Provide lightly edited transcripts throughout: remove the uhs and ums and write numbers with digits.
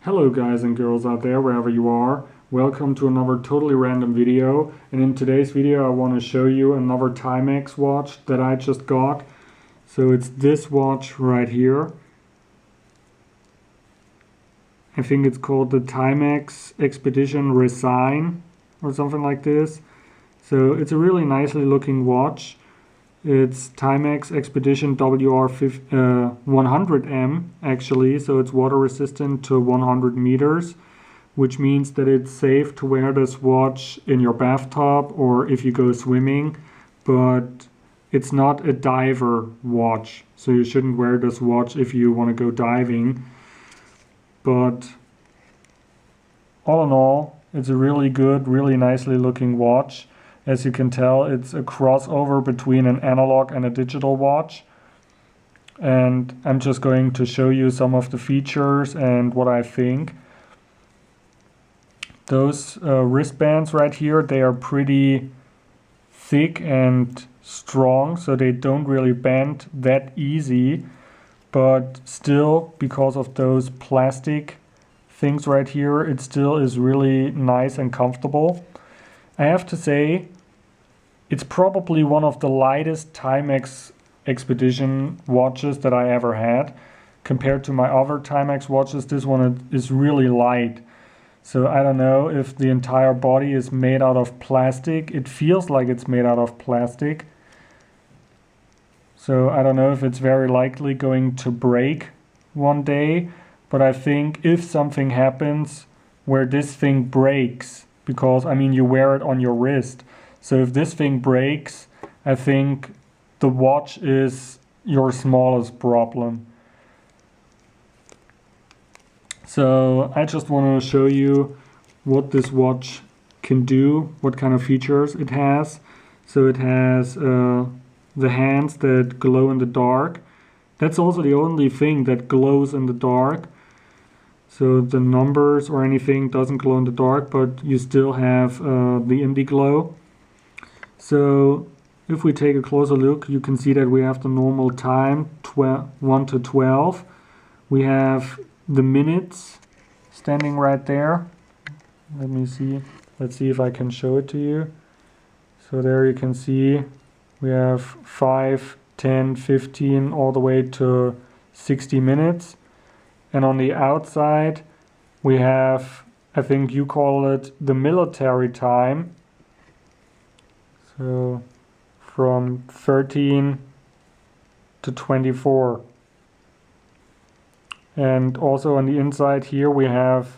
Hello guys and girls out there, wherever you are. Welcome to another totally random video. And in today's video I want to show you another TIMEX watch that I just got. So it's this watch right here. I think it's called the TIMEX Expedition Resin or something like this. So it's a really nicely looking watch. It's TIMEX Expedition WR100M actually, so it's water resistant to 100 meters, which means that it's safe to wear this watch in your bathtub or if you go swimming, but it's not a diver watch, so you shouldn't wear this watch if you want to go diving. But all in all, it's a really good, really nicely looking watch. As you can tell, it's a crossover between an analog and a digital watch. And I'm just going to show you some of the features and what I think. Those wristbands right here, they are pretty thick and strong, so they don't really bend that easy. But still, because of those plastic things right here, it still is really nice and comfortable. I have to say, it's probably one of the lightest TIMEX Expedition watches that I ever had. Compared to my other TIMEX watches, this one is really light. So I don't know if the entire body is made out of plastic. It feels like it's made out of plastic. So I don't know if it's very likely going to break one day. But I think if something happens where this thing breaks, because I mean you wear it on your wrist, so if this thing breaks, I think the watch is your smallest problem. So I just want to show you what this watch can do, what kind of features it has. So it has the hands that glow in the dark. That's also the only thing that glows in the dark. So the numbers or anything doesn't glow in the dark, but you still have the indiglo. So if we take a closer look, you can see that we have the normal time, 1 to 12. We have the minutes standing right there. Let me see. Let's see if I can show it to you. So there you can see we have 5, 10, 15, all the way to 60 minutes. And on the outside, we have, I think you call it the military time. So from 13 to 24. And also on the inside here, we have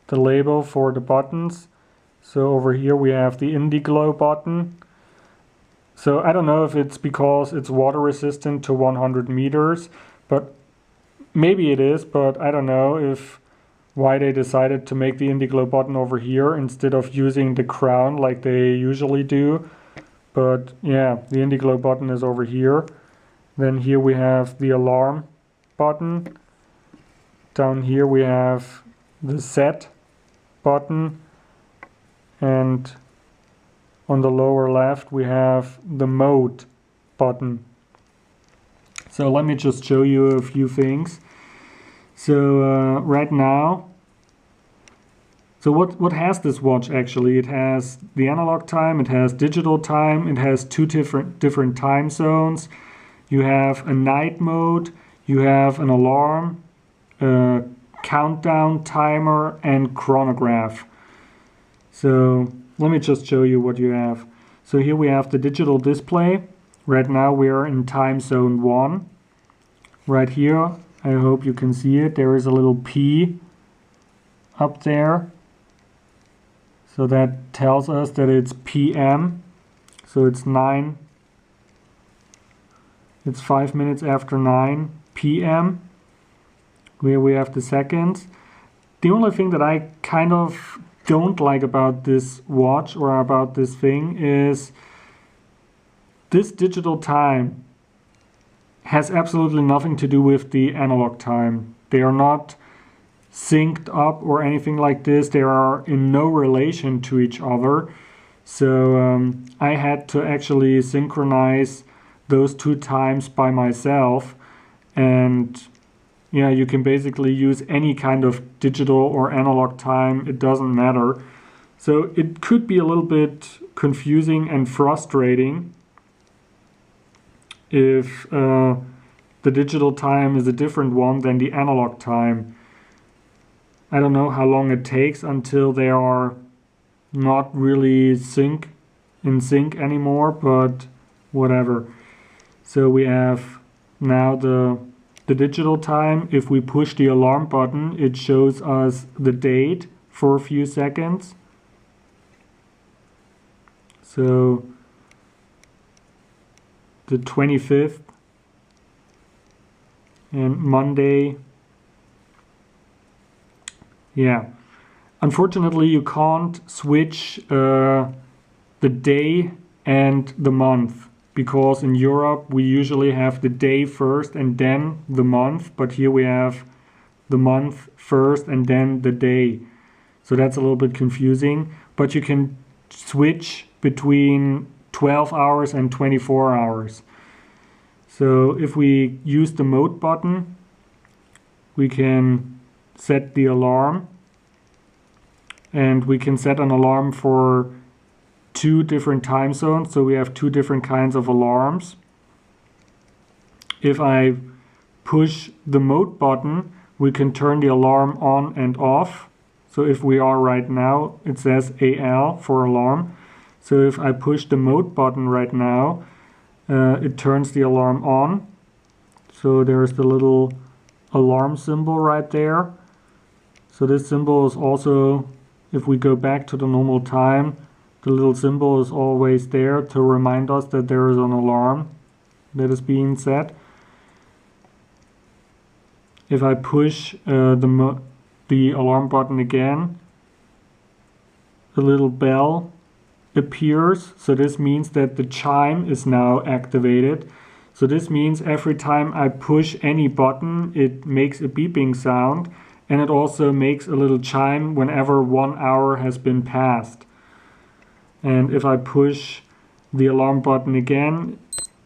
the label for the buttons. So over here, we have the indiglo button. So I don't know if it's because it's water resistant to 100 meters, but maybe it is, but I don't know if why they decided to make the indiglo button over here instead of using the crown like they usually do. But yeah, the indiglo button is over here. Then here we have the alarm button. Down here we have the set button. And on the lower left we have the mode button. So let me just show you a few things. So right now, so what has this watch actually? It has the analog time, it has digital time, it has two different time zones. You have a night mode, you have an alarm, a countdown timer, and chronograph. So let me just show you what you have. So here we have the digital display. Right now we are in time zone 1. Right here, I hope you can see it. There is a little P up there. So that tells us that it's PM. So it's 5 minutes after 9 PM. Here we have the seconds. The only thing that I kind of don't like about this watch or about this thing is this digital time has absolutely nothing to do with the analog time. They are not synced up or anything like this. They are in no relation to each other. So I had to actually synchronize those two times by myself. And yeah, you can basically use any kind of digital or analog time, it doesn't matter. So it could be a little bit confusing and frustrating if the digital time is a different one than the analog time. I don't know how long it takes until they are not really in sync anymore, but whatever. So we have now the digital time. If we push the alarm button, it shows us the date for a few seconds. So the 25th and Monday. Yeah. Unfortunately, you can't switch the day and the month, because in Europe we usually have the day first and then the month, but here we have the month first and then the day. So that's a little bit confusing, but you can switch between 12 hours and 24 hours. So if we use the mode button, we can set the alarm, and we can set an alarm for 2 different time zones. So we have 2 different kinds of alarms. If I push the mode button, we can turn the alarm on and off. So if we are right now, it says AL for alarm. So if I push the mode button right now, it turns the alarm on. So there's the little alarm symbol right there. So this symbol is also, if we go back to the normal time, the little symbol is always there to remind us that there is an alarm that is being set. If I push the alarm button again, a little bell appears. So this means that the chime is now activated. So this means every time I push any button, it makes a beeping sound, and it also makes a little chime whenever 1 hour has been passed. And if I push the alarm button again,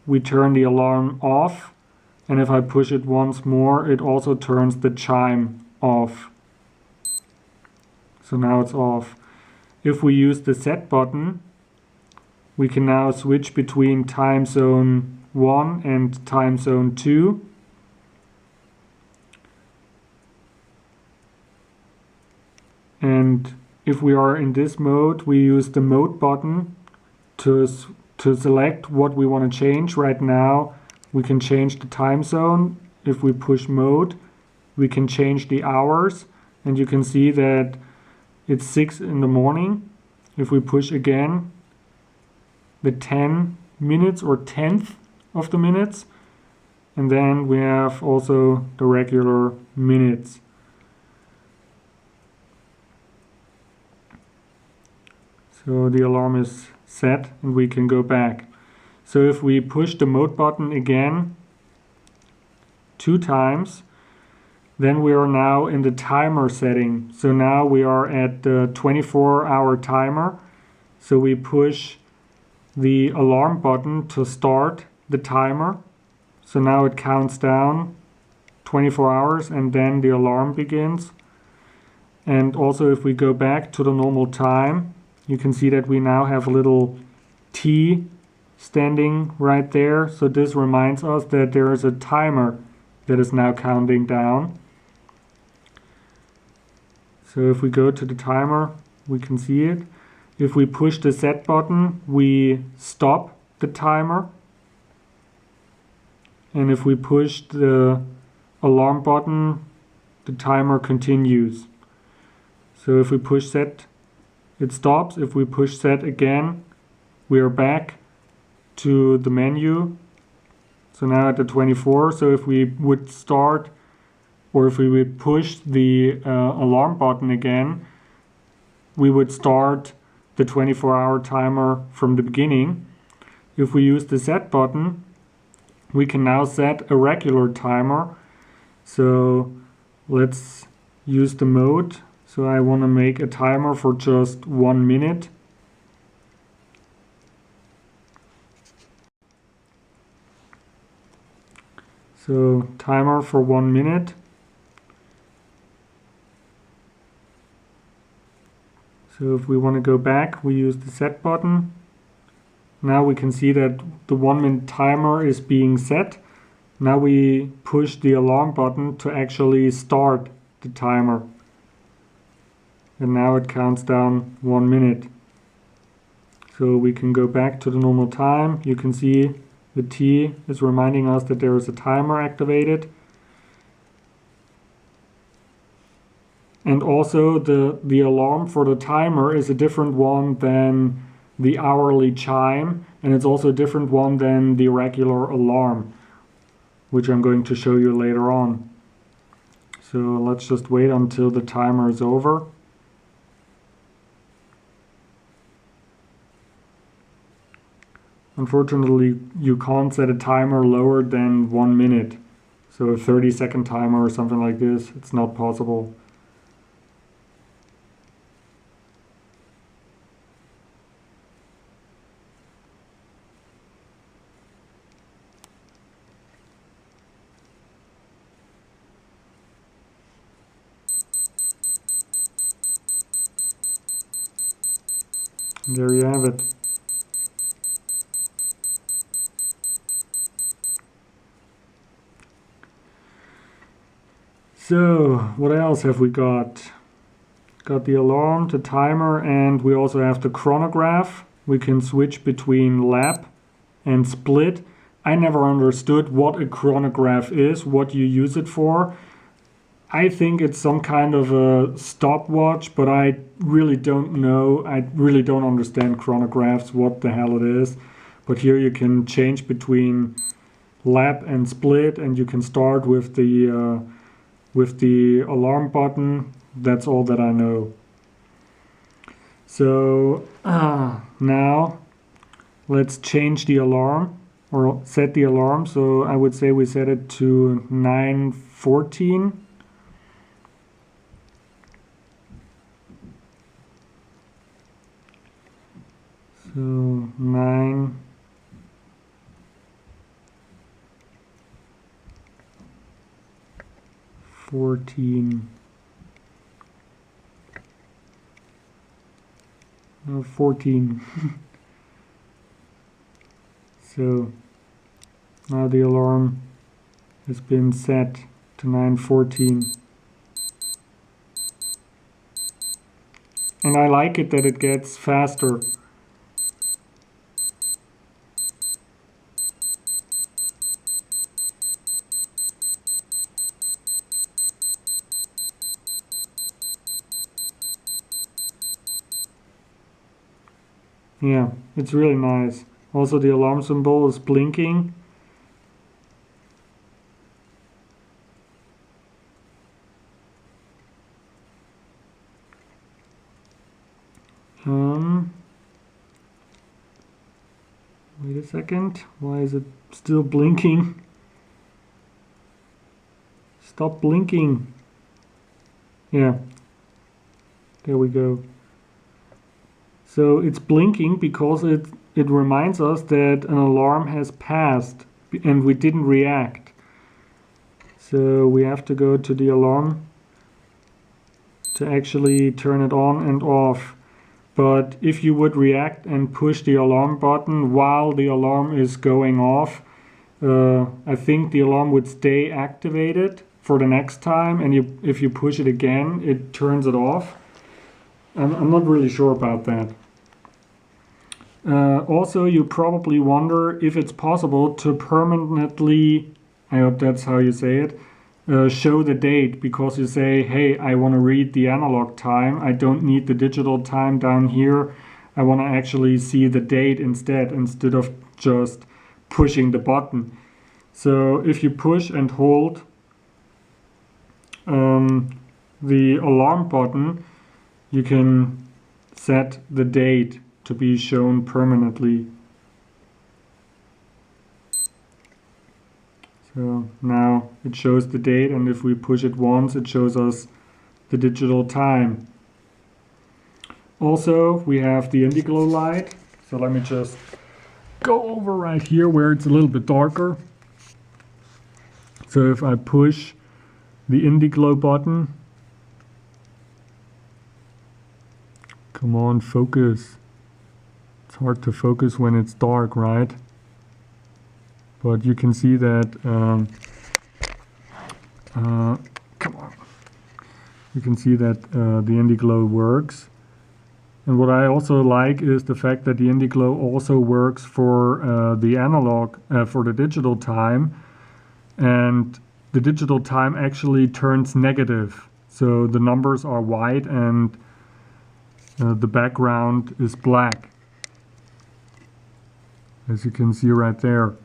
we turn the alarm off. And if I push it once more, it also turns the chime off. So now it's off. If we use the set button, we can now switch between time zone 1 and time zone 2. And if we are in this mode, we use the mode button to select what we want to change. Right now, we can change the time zone. If we push mode, we can change the hours, and you can see that it's 6 in the morning. If we push again, the 10 minutes or 10th of the minutes, and then we have also the regular minutes. So the alarm is set and we can go back. So if we push the mode button again 2 times, then we are now in the timer setting. So now we are at the 24-hour timer. So we push the alarm button to start the timer. So now it counts down 24 hours and then the alarm begins. And also if we go back to the normal time, you can see that we now have a little T standing right there. So this reminds us that there is a timer that is now counting down. So if we go to the timer, we can see it. If we push the set button, we stop the timer. And if we push the alarm button, the timer continues. So if we push set, it stops. If we push set again, we are back to the menu. So now at the 24. So if we would start, or if we would push the alarm button again, we would start the 24-hour timer from the beginning. If we use the set button, we can now set a regular timer. So let's use the mode. So I want to make a timer for just 1 minute. So timer for 1 minute. So if we want to go back, we use the set button. Now we can see that the 1 minute timer is being set. Now we push the alarm button to actually start the timer. And now it counts down 1 minute. So we can go back to the normal time. You can see the T is reminding us that there is a timer activated. And also the alarm for the timer is a different one than the hourly chime, and it's also a different one than the regular alarm, which I'm going to show you later on. So let's just wait until the timer is over. Unfortunately, you can't set a timer lower than 1 minute. So a 30-second timer or something like this, it's not possible. There you have it. So, what else have we got? Got the alarm, the timer, and we also have the chronograph. We can switch between lap and split. I never understood what a chronograph is, what you use it for. I think it's some kind of a stopwatch, but I really don't know. I really don't understand chronographs, what the hell it is. But here you can change between lap and split, and you can start with the alarm button. That's all that I know. So now let's change the alarm or set the alarm. So I would say we set it to 9:14. So 9:14. No, 14. So now the alarm has been set to 9:14. And I like it that it gets faster. Yeah, it's really nice. Also the alarm symbol is blinking. Wait a second. Why is it still blinking? Stop blinking. Yeah. There we go. So it's blinking because it reminds us that an alarm has passed and we didn't react. So we have to go to the alarm to actually turn it on and off. But if you would react and push the alarm button while the alarm is going off, I think the alarm would stay activated for the next time, and if you push it again, it turns it off. I'm not really sure about that. Also, you probably wonder if it's possible to permanently, I hope that's how you say it, show the date, because you say, hey, I want to read the analog time. I don't need the digital time down here. I want to actually see the date instead of just pushing the button. So if you push and hold the alarm button, you can set the date to be shown permanently. So now it shows the date, and if we push it once, it shows us the digital time. Also, we have the indiglo light. So let me just go over right here where it's a little bit darker. So if I push the indiglo button, Come on, focus. It's hard to focus when it's dark, right? But you can see that, come on. You can see that the indiglo works. And what I also like is the fact that the indiglo also works for the analog, for the digital time. And the digital time actually turns negative. So the numbers are white and the background is black, as you can see right there.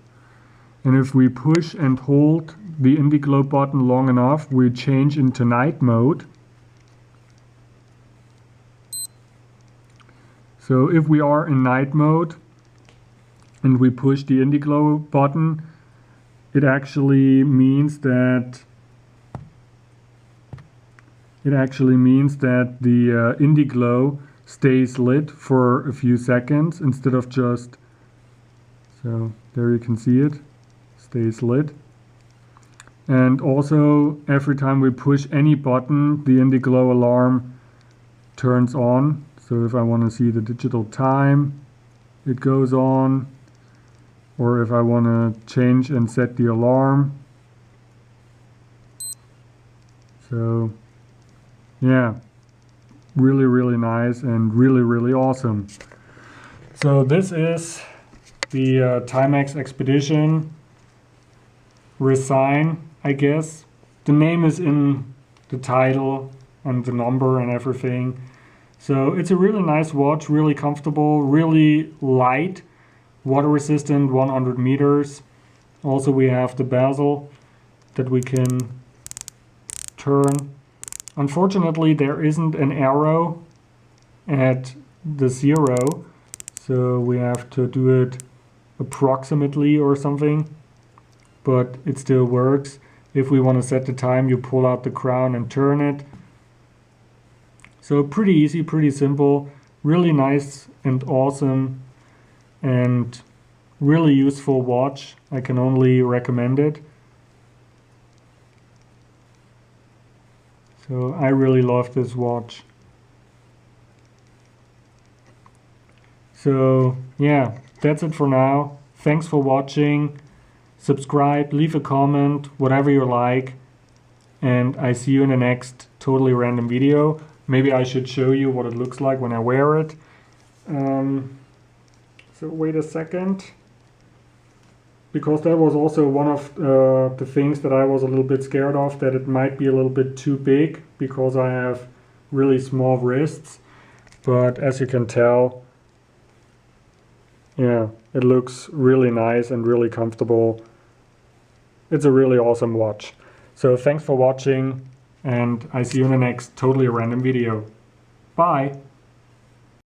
And if we push and hold the indiglo button long enough, we change into night mode. So if we are in night mode and we push the indiglo button, it actually means that the indiglo stays lit for a few seconds instead of just, so there you can see it, stays lit. And also every time we push any button, the indiglo alarm turns on. So if I want to see the digital time, it goes on. Or if I want to change and set the alarm. So yeah, really, really nice and really, really awesome. So this is the TIMEX Expedition Resin, I guess. The name is in the title and the number and everything. So it's a really nice watch, really comfortable, really light, water resistant, 100 meters. Also we have the bezel that we can turn. Unfortunately there isn't an arrow at the 0, so we have to do it approximately or something, but it still works. If we want to set the time, you pull out the crown and turn it. So pretty easy, pretty simple, really nice and awesome and really useful watch. I can only recommend it. So I really love this watch. So yeah, that's it for now. Thanks for watching. Subscribe, leave a comment, whatever you like. And I see you in the next totally random video. Maybe I should show you what it looks like when I wear it. So wait a second. Because that was also one of the things that I was a little bit scared of, that it might be a little bit too big because I have really small wrists. But as you can tell, yeah, it looks really nice and really comfortable. It's a really awesome watch. So thanks for watching, and I see you in the next totally random video. Bye!